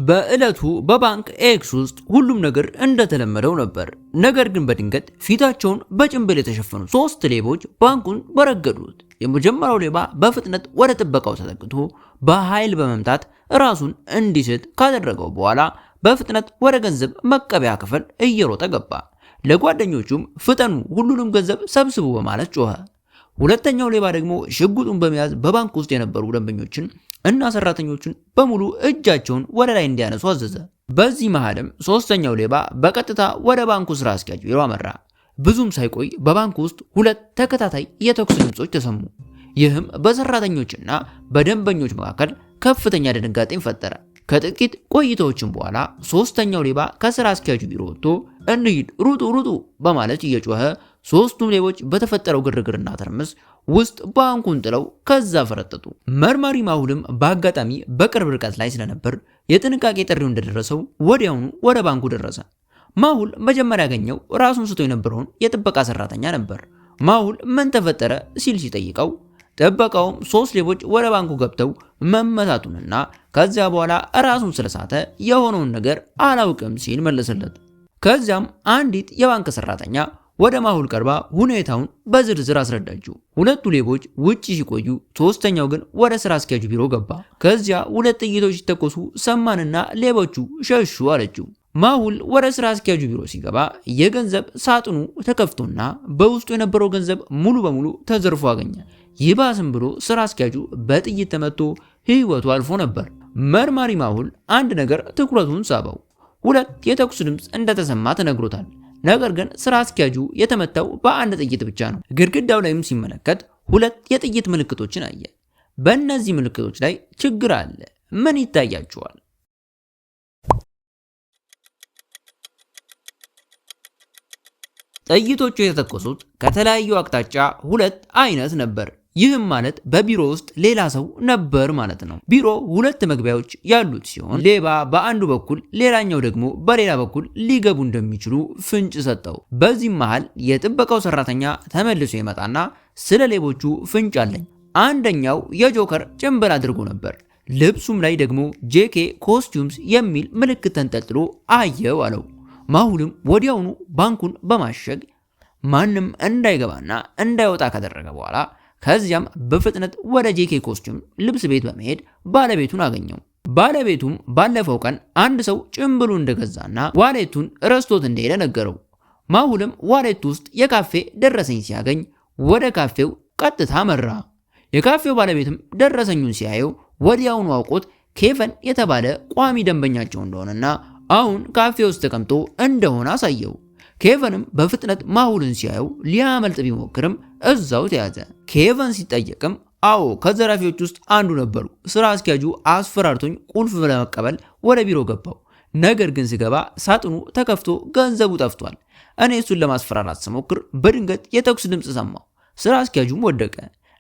በእለቱ በባንክ ኤክስ ውስጥ ሁሉም ነገር እንደተለመደው ነበር። ነገር ግን በድንገት ፊታቸውን በጭንብል የተሸፈኑ 3 ሌቦች ባንኩን በረገዱት። የመጀመሪያው ሌባ በፍጥነት ወደ ጥበቃው ተጠግቶ በኃይል በመምታት ራሱን እንዲስት ካደረገው በኋላ በፍጥነት ወደ ገንዘብ መቀበያ ክፍል እየሮጠ ገባ። ለጓደኞቹም ፍጠኑ፣ ሁሉንም ገንዘብ ሰብስቡ በማለት ጮኸ። ሁለተኛው ሌባ ደግሞ ሽጉጡን በመያዝ በባንክ ውስጥ የነበሩ ደንበኞችን እና ሰራተኞችን በሙሉ እጃቸውን ወደ ላይ እንዲያነሱ አዘዘ። በዚህ መሃልም ሶስተኛው ሌባ በቀጥታ ወደ ባንኩ ስራ አስኪያጅ ቢሮ አመራ። ብዙም ሳይቆይ በባንኩ ውስጥ 2 ተከታታይ የተኩስ ድምጾች ተሰሙ። ይህም በሰራተኞችና በደንበኞች መካከል ከፍተኛ ድንጋጤን ፈጠረ። ከጥቂት ቆይታዎችም በኋላ ሶስተኛው ሌባ ከስራ አስኪያጁ ቢሮ ወጥቶ እንሂድ፣ ሩጡ ሩጡ በማለት እየጮኸ ሶስቱም ሌቦች በተፈጠረው ግርግርና ትርምስ ውስጥ ባንኩን ጥለው ከዛ ፈረጠጡ። መርማሪ ማሁልም በአጋጣሚ በቅርብ ርቀት ላይ ስለነበር የጥንቃቄ ጥሪው እንደደረሰው ወዲያውኑ ወደ ባንኩ ደረሰ። ማሁል መጀመሪያ ያገኘው ራሱን ስቶ የነበረውን የጥበቃ ሰራተኛ ነበር። ማሁል ምን ተፈጠረ ሲል ሲጠይቀው ጥበቃውም 3 ሌቦች ወደ ባንኩ ገብተው መመታቱንና ከዚያ በኋላ ራሱን ስለሳተ የሆነውን ነገር አላውቅም ሲል መለሰለት። ከዚያም አንዲት የባንክ ሰራተኛ ወደ ማሁል ቀርባ ሁኔታውን በዝርዝር አስረዳችው። 2 ሌቦች ውጪ ሲቆዩ ሶስተኛው ግን ወደ ስራ አስኪያጁ ቢሮ ገባ። ከዚያ 2 ጥይቶች ሲተኮሱ ሰማንና ሌቦቹ ሸሹ አለችው። ማሁል ወደ ስራ አስኪያጁ ቢሮ ሲገባ የገንዘብ ሳጥኑ ተከፍቶና በውስጡ የነበረው ገንዘብ ሙሉ በሙሉ ተዘርፎ አገኘ። ይባስም ብሎ ስራ አስኪያጁ በጥይት ተመቶ ህይወቱ አልፎ ነበር። መርማሪ ማሁል አንድ ነገር ትኩረቱን ሳበው። 2 የተኩስ ድምፅ እንደተሰማ ተነግሮታል። ነገር ግን ስራ አስኪያጁ የተመታው በአንድ ጥይት ብቻ ነው። ግድግዳው ላይም ሲመለከት 2 የጥይት ምልክቶችን አየ። በእነዚህ ምልክቶች ላይ ችግር አለ። ምን ይታያችኋል? ጥይቶቹ የተተኮሱት ከተለያዩ አቅጣጫ 2 አይነት ነበር። ይህም ማለት በቢሮ ውስጥ ሌላ ሰው ነበር ማለት ነው። ቢሮ 2 መግቢያዎች ያሉት ሲሆን ሌባ በአንዱ በኩል ሌላኛው ደግሞ በሌላ በኩል ሊገቡ እንደሚችሉ ፍንጭ ሰጠው። በዚህም መሃል የጥበቃው ሰራተኛ ተመልሶ ይመጣና ስለ ሌቦቹ ፍንጭ አለኝ። አንደኛው የጆከር ጭንብል አድርጎ ነበር። ልብሱም ላይ ደግሞ ጄኬ ኮስቲዩምስ የሚል ምልክት ተንጠልጥሎ አየው አለው። ማሁልም ወዲያውኑ ባንኩን በማሸግ ማንም እንዳይገባና እንዳይወጣ ካደረገ በኋላ ከዚያም በፍጥነት ወደ ጄኬ ኮስቲዩም ልብስ ቤት በመሄድ ባለቤቱን አገኘው። ባለቤቱም ባለፈው ቀን አንድ ሰው ጭምብሉ እንደገዛና ዋሌቱን ረስቶት እንደሄደ ነገረው። ማሁልም ዋሌቱ ውስጥ የካፌ ደረሰኝ ሲያገኝ ወደ ካፌው ቀጥታ መራ። የካፌው ባለቤትም ደረሰኙን ሲያየው ወዲያውኑ አውቆት ኬቨን የተባለ ቋሚ ደንበኛቸው እንደሆነና አሁን ካፌ ውስጥ ተቀምጦ እንደሆነ አሳየው። ኬቨንም በፍጥነት ማሁልን ሲያየው ሊያመልጥ ቢሞክርም እዛው ተያዘ። ኬቨን ሲጠየቅም አዎ ከዘራፊዎች ውስጥ አንዱ ነበሩ፣ ስራ አስኪያጁ አስፈራርቶኝ ቁልፍ ለመቀበል ወደ ቢሮ ገባው። ነገር ግን ስገባ ሳጥኑ ተከፍቶ ገንዘቡ ጠፍቷል። እኔ እሱን ለማስፈራራት ስሞክር በድንገት የተኩስ ድምፅ ሰማሁ። ስራ አስኪያጁም ወደቀ።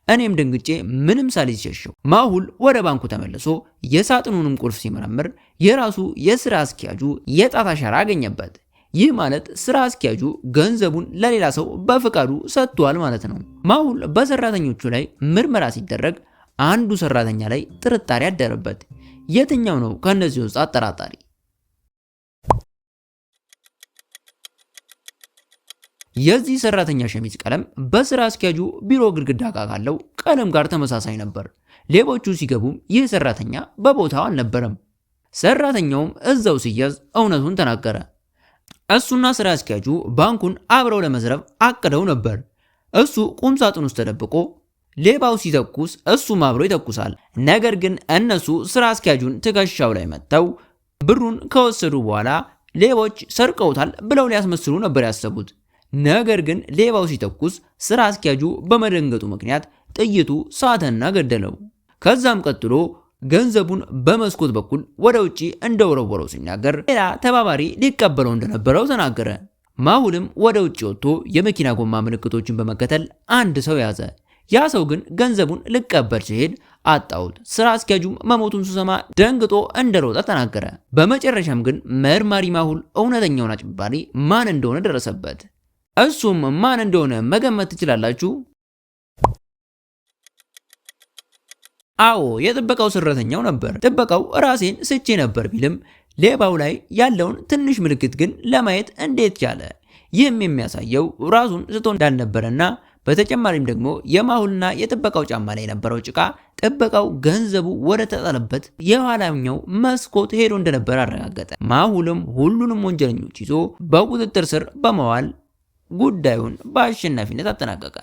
እኔም ደንግጬ ምንም ሳልይዝ ሸሸው። ማሁል ወደ ባንኩ ተመልሶ የሳጥኑንም ቁልፍ ሲመረምር የራሱ የስራ አስኪያጁ የጣት አሻራ አገኘበት። ይህ ማለት ስራ አስኪያጁ ገንዘቡን ለሌላ ሰው በፍቃዱ ሰጥቷል ማለት ነው። ማሁል በሰራተኞቹ ላይ ምርመራ ሲደረግ አንዱ ሰራተኛ ላይ ጥርጣሬ አደረበት። የትኛው ነው ከነዚህ ውስጥ አጠራጣሪ? የዚህ ሰራተኛ ሸሚዝ ቀለም በስራ አስኪያጁ ቢሮ ግድግዳ ጋር ካለው ቀለም ጋር ተመሳሳይ ነበር። ሌቦቹ ሲገቡም ይህ ሰራተኛ በቦታው አልነበረም። ሰራተኛውም እዛው ሲያዝ እውነቱን ተናገረ። እሱና ስራ አስኪያጁ ባንኩን አብረው ለመዝረፍ አቅደው ነበር። እሱ ቁም ሳጥን ውስጥ ተደብቆ ሌባው ሲተኩስ እሱም አብሮ ይተኩሳል። ነገር ግን እነሱ ስራ አስኪያጁን ትከሻው ላይ መተው ብሩን ከወሰዱ በኋላ ሌቦች ሰርቀውታል ብለው ሊያስመስሉ ነበር ያሰቡት። ነገር ግን ሌባው ሲተኩስ ስራ አስኪያጁ በመደንገጡ ምክንያት ጥይቱ ሳተና ገደለው። ከዛም ቀጥሎ ገንዘቡን በመስኮት በኩል ወደ ውጪ እንደወረወረው ሲናገር ሌላ ተባባሪ ሊቀበለው እንደነበረው ተናገረ። ማሁልም ወደ ውጪ ወጥቶ የመኪና ጎማ ምልክቶችን በመከተል አንድ ሰው ያዘ። ያ ሰው ግን ገንዘቡን ሊቀበል ሲሄድ አጣውት። ስራ አስኪያጁም መሞቱን ሲሰማ ደንግጦ እንደሮጠ ተናገረ። በመጨረሻም ግን መርማሪ ማሁል እውነተኛውን አጭበርባሪ ማን እንደሆነ ደረሰበት። እሱም ማን እንደሆነ መገመት ትችላላችሁ? አዎ የጥበቃው ሰራተኛው ነበር። ጥበቃው ራሴን ስቼ ነበር ቢልም ሌባው ላይ ያለውን ትንሽ ምልክት ግን ለማየት እንዴት ቻለ? ይህም የሚያሳየው ራሱን ስቶ እንዳልነበረና በተጨማሪም ደግሞ የማሁልና የጥበቃው ጫማ ላይ የነበረው ጭቃ ጥበቃው ገንዘቡ ወደ ተጣለበት የኋላኛው መስኮት ሄዶ እንደነበር አረጋገጠ። ማሁልም ሁሉንም ወንጀለኞች ይዞ በቁጥጥር ስር በመዋል ጉዳዩን በአሸናፊነት አጠናቀቀ።